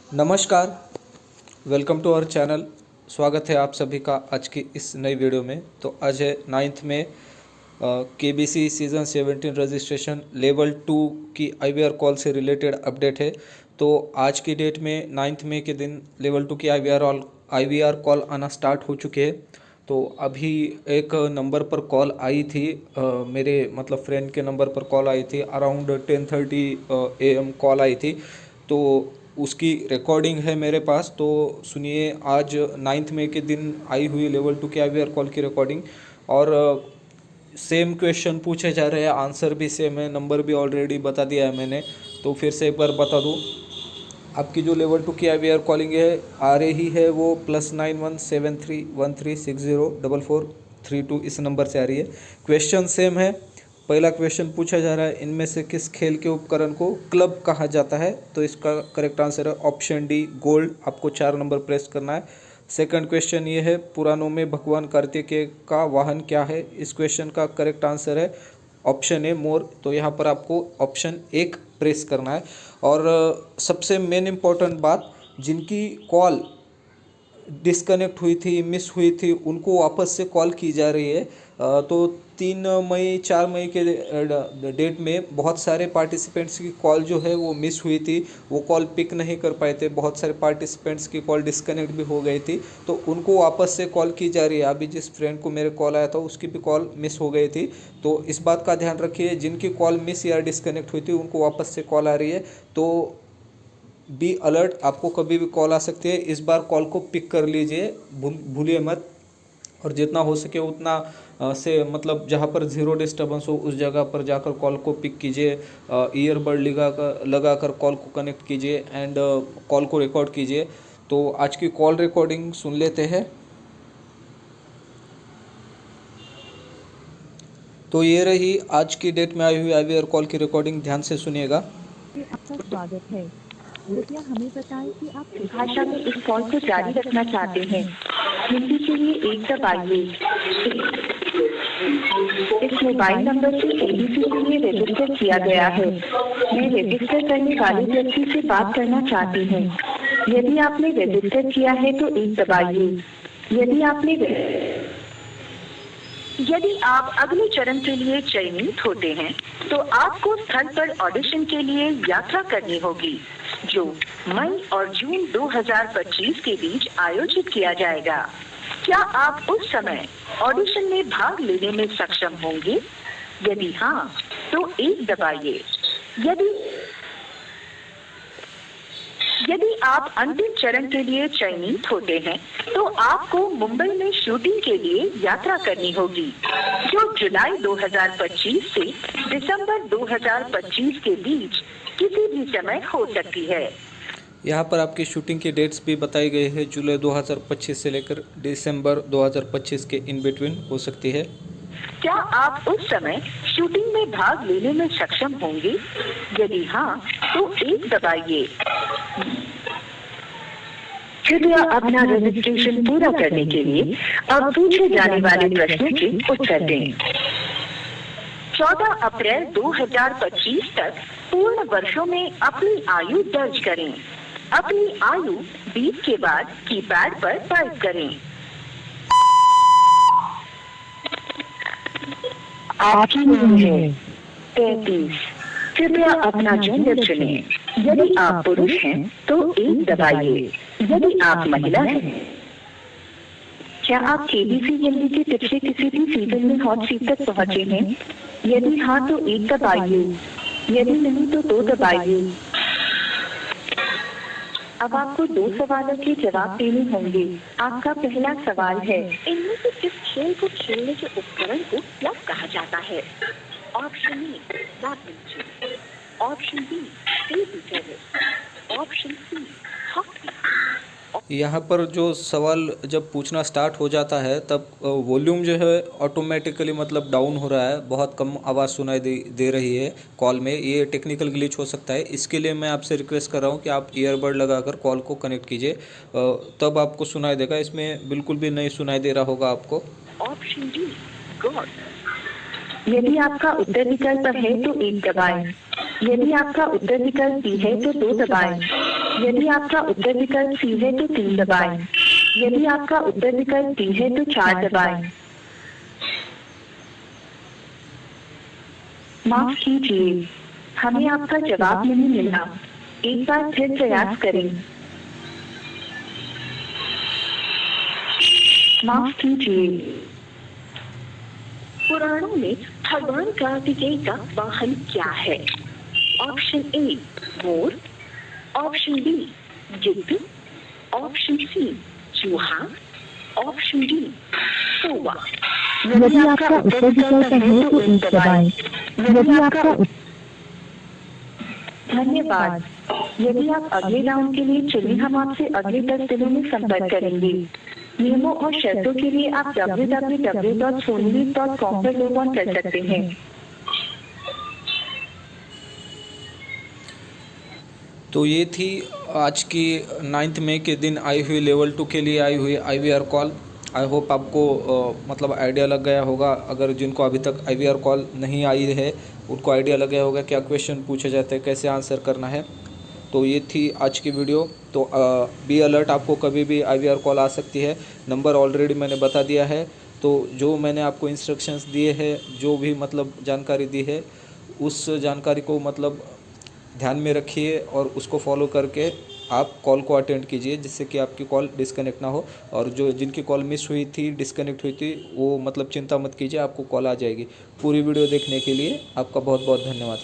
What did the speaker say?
नमस्कार, welcome to our channel. स्वागत है आप सभी का आज की इस नई वीडियो में। तो आज है 9 मई, केबीसी सीज़न 17 रजिस्ट्रेशन लेवल 2 की आईवीआर कॉल से रिलेटेड अपडेट है। तो आज की डेट में 9 मई के दिन लेवल 2 की आईवीआर कॉल आना स्टार्ट हो चुके हैं। तो अभी एक नंबर पर कॉल आई थी, मेरे मतलब फ्रेंड के नंबर पर कॉल आई थी। अराउंड 10:30 AM कॉल आई थी। तो उसकी रिकॉर्डिंग है मेरे पास। तो सुनिए, आज 9 मई के दिन आई हुई लेवल 2 के आईवीआर कॉल की रिकॉर्डिंग। और सेम क्वेश्चन पूछे जा रहे हैं, आंसर भी सेम है, नंबर भी ऑलरेडी बता दिया है मैंने। तो फिर से एक बार बता दूँ, आपकी जो लेवल 2 की आईवीआर कॉलिंग है आ रही है वो +917313604432 इस नंबर से आ रही है। क्वेश्चन सेम है। पहला क्वेश्चन पूछा जा रहा है, इनमें से किस खेल के उपकरण को क्लब कहा जाता है? तो इसका करेक्ट आंसर है ऑप्शन डी, गोल्ड। आपको 4 नंबर प्रेस करना है। सेकंड क्वेश्चन ये है, पुराणों में भगवान कार्तिकेय का वाहन क्या है? इस क्वेश्चन का करेक्ट आंसर है ऑप्शन ए, मोर। तो यहाँ पर आपको ऑप्शन 1 प्रेस करना है। और सबसे मेन इम्पॉर्टेंट बात, जिनकी कॉल डिस्कनेक्ट हुई थी, मिस हुई थी, उनको वापस से कॉल की जा रही है। तो 3 मई 4 मई के डेट में बहुत सारे पार्टिसिपेंट्स की कॉल जो है वो मिस हुई थी, वो कॉल पिक नहीं कर पाए थे। बहुत सारे पार्टिसिपेंट्स की कॉल डिस्कनेक्ट भी हो गई थी, तो उनको वापस से कॉल की जा रही है। अभी जिस फ्रेंड को मेरे कॉल आया था उसकी भी कॉल मिस हो गई थी। तो इस बात का ध्यान रखिए, जिनकी कॉल मिस या डिस्कनेक्ट हुई थी उनको वापस से कॉल आ रही है। तो बी अलर्ट, आपको कभी भी कॉल आ सकती है। इस बार कॉल को पिक कर लीजिए, भूलिए मत। और जितना हो सके उतना से मतलब जहाँ पर ज़ीरो डिस्टर्बेंस हो उस जगह पर जाकर कॉल को पिक कीजिए। ईयरबड लगाकर कॉल को कनेक्ट कीजिए एंड कॉल को रिकॉर्ड कीजिए। तो आज की कॉल रिकॉर्डिंग सुन लेते हैं। तो ये रही आज की डेट में आई हुई आईवीआर कॉल की रिकॉर्डिंग, ध्यान से सुनिएगा। आपका स्वागत है। कृपया हमें बताएं कि आप किस भाषा में इस कॉल को जारी रखना चाहते हैं। हिंदी के लिए 1 दबाइए। इस मोबाइल नंबर से एबीसी के लिए रजिस्टर किया गया है। मैं रजिस्टर करने वाले व्यक्ति से बात करना चाहती हूँ। यदि आपने रजिस्टर किया है तो 1 दबाइए। यदि आप अगले चरण के लिए चयनित होते हैं तो आपको स्थल पर ऑडिशन के लिए यात्रा करनी होगी, जो मई और जून 2025 के बीच आयोजित किया जाएगा। क्या आप उस समय ऑडिशन में भाग लेने में सक्षम होंगे? यदि हाँ, तो 1 दबाइए। यदि आप अंतिम चरण के लिए चयनित होते हैं तो आपको मुंबई में शूटिंग के लिए यात्रा करनी होगी, जो जुलाई 2025 से दिसंबर 2025 के बीच किसी भी समय हो सकती है। यहाँ पर आपकी शूटिंग की डेट्स भी बताई गई है, जुलाई 2025 से लेकर दिसंबर 2025 के इन बिटवीन हो सकती है। क्या आप उस समय शूटिंग में भाग लेने में सक्षम होंगे? यदि हाँ, तो 1 दबाइए। कृपया अपना रजिस्ट्रेशन पूरा करने के लिए अब पूछे जाने वाले प्रश्नों के उत्तर दें। 14 अप्रैल 2025 तक पूर्ण वर्षों में अपनी आयु दर्ज करें। अपनी आयु 20 के बाद कीपैड पर टाइप करें। आपकी उम्र है 33। कृपया अपना जेंडर चुनें। यदि आप पुरुष हैं तो 1 दबाइए। यदि आप महिला हैं, क्या आप केबीसी हिंदी के पिछले किसी भी सीजन में हॉट सीट तक पहुंचे हैं? यदि हाँ तो 1 दबाइए। यदि नहीं तो 2 दबाइए। अब आपको 2 सवालों के जवाब देने होंगे। आपका पहला सवाल है, इनमें से किस खेल को खेलने के उपकरण को क्लब कहा जाता है? Option A badminton, option B table tennis, option C hockey. यहाँ पर जो सवाल जब पूछना स्टार्ट हो जाता है तब वॉल्यूम जो है ऑटोमेटिकली मतलब डाउन हो रहा है, बहुत कम आवाज़ सुनाई दे रही है कॉल में। ये टेक्निकल ग्लिच हो सकता है, इसके लिए मैं आपसे रिक्वेस्ट कर रहा हूँ कि आप ईयरबड लगाकर कॉल को कनेक्ट कीजिए, तब आपको सुनाई देगा। इसमें बिल्कुल भी नहीं सुनाई दे रहा होगा आपको। Option D God. यदि आपका उत्तर विकल्प है तो 1 दबाएं। यदि आपका उत्तर विकल्प बी है तो 2 दबाएं। यदि आपका उत्तर विकल्प सी है तो 3 दबाएं। यदि आपका उत्तर विकल्प डी है तो 4 दबाएं। माफ कीजिए, हमें आपका जवाब नहीं मिला। एक बार फिर प्रयास करें। माफ कीजिए। पुराणों में भगवान कार्तिकेय का वाहन क्या है? ऑप्शन ए मोर, ऑप्शन बी गिद्ध, ऑप्शन सी चूहा, ऑप्शन डी कौवा। यदि आपका उत्तर विकल्प है तो 1 दबाएं। यदि आपका धन्यवाद। यदि आप अगले राउंड के लिए चुने, हम आपसे अगले 10 दिनों में संपर्क करेंगे। नियमों और शर्तों के लिए आप www.sonly.com पर लॉग ऑन कर सकते हैं। तो ये थी आज की 9 मई के दिन आई हुई लेवल 2 के लिए आई हुई IVR कॉल। आई होप आपको मतलब आइडिया लग गया होगा। अगर जिनको अभी तक IVR कॉल नहीं आई है उनको आइडिया लग गया होगा क्या क्वेश्चन पूछे जाते हैं, कैसे आंसर करना है। तो ये थी आज की वीडियो। तो बी अलर्ट, आपको कभी भी IVR कॉल आ सकती है। नंबर ऑलरेडी मैंने बता दिया है। तो जो मैंने आपको इंस्ट्रक्शंस दिए हैं, जो भी मतलब जानकारी दी है, उस जानकारी को मतलब ध्यान में रखिए और उसको फॉलो करके आप कॉल को अटेंड कीजिए, जिससे कि आपकी कॉल डिस्कनेक्ट ना हो। और जो जिनकी कॉल मिस हुई थी, डिस्कनेक्ट हुई थी, वो मतलब चिंता मत कीजिए, आपको कॉल आ जाएगी। पूरी वीडियो देखने के लिए आपका बहुत बहुत धन्यवाद।